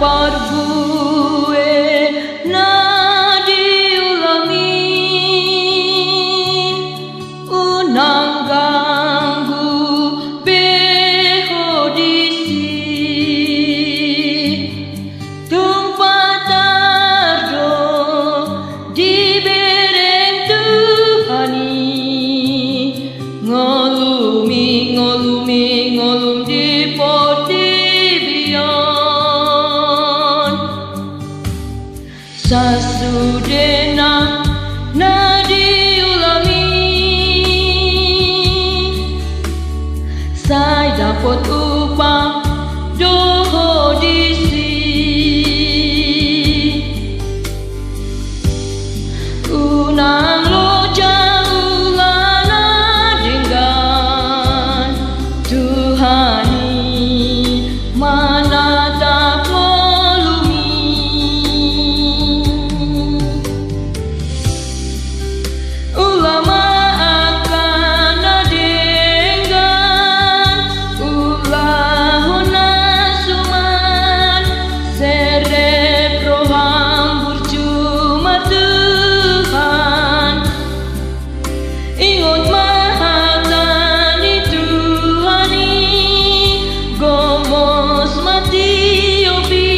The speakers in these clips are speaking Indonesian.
pargue na diulangi unang ganggu behodisi tumpatardo di bereng Tuhani ngolumi ngolum di potibion sasudena na diulangi saya dapat upah dohodisi unang loja ulana dengan Tuhani mana tak melumi ulama akan dengan ulahuna suman serep roham bercuma Tuhan ingot mahatani Tuhani gomos mati obi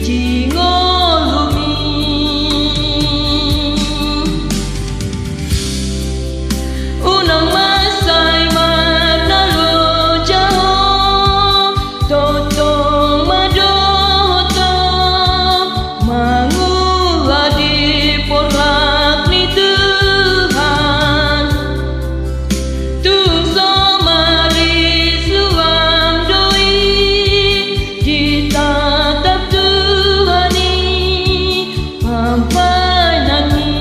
jingolumi unang masay manalo jaho totong madoto mangula di porlak ni Tuhan tungso maris luam doi ditatap Tuhani pampai nangis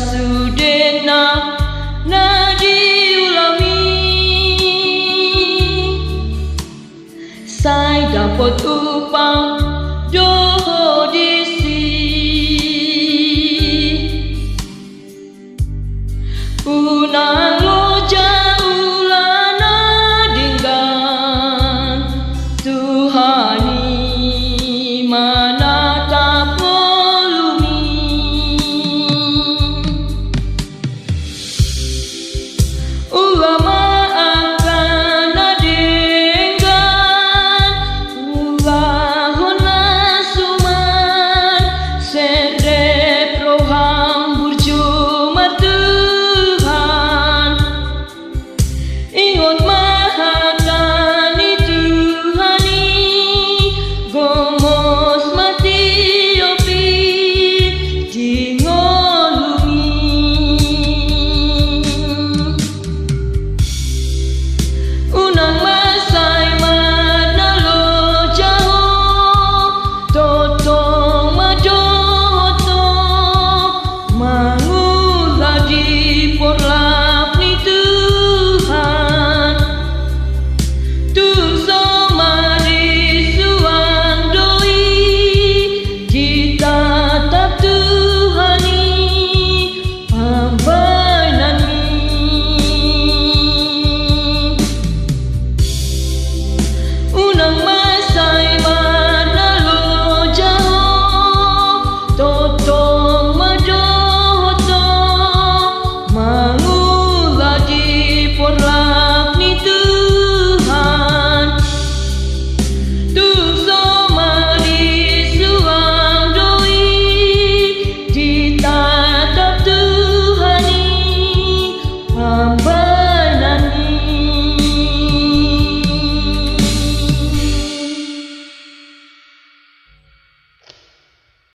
sasudena na diulangi saya dapat upah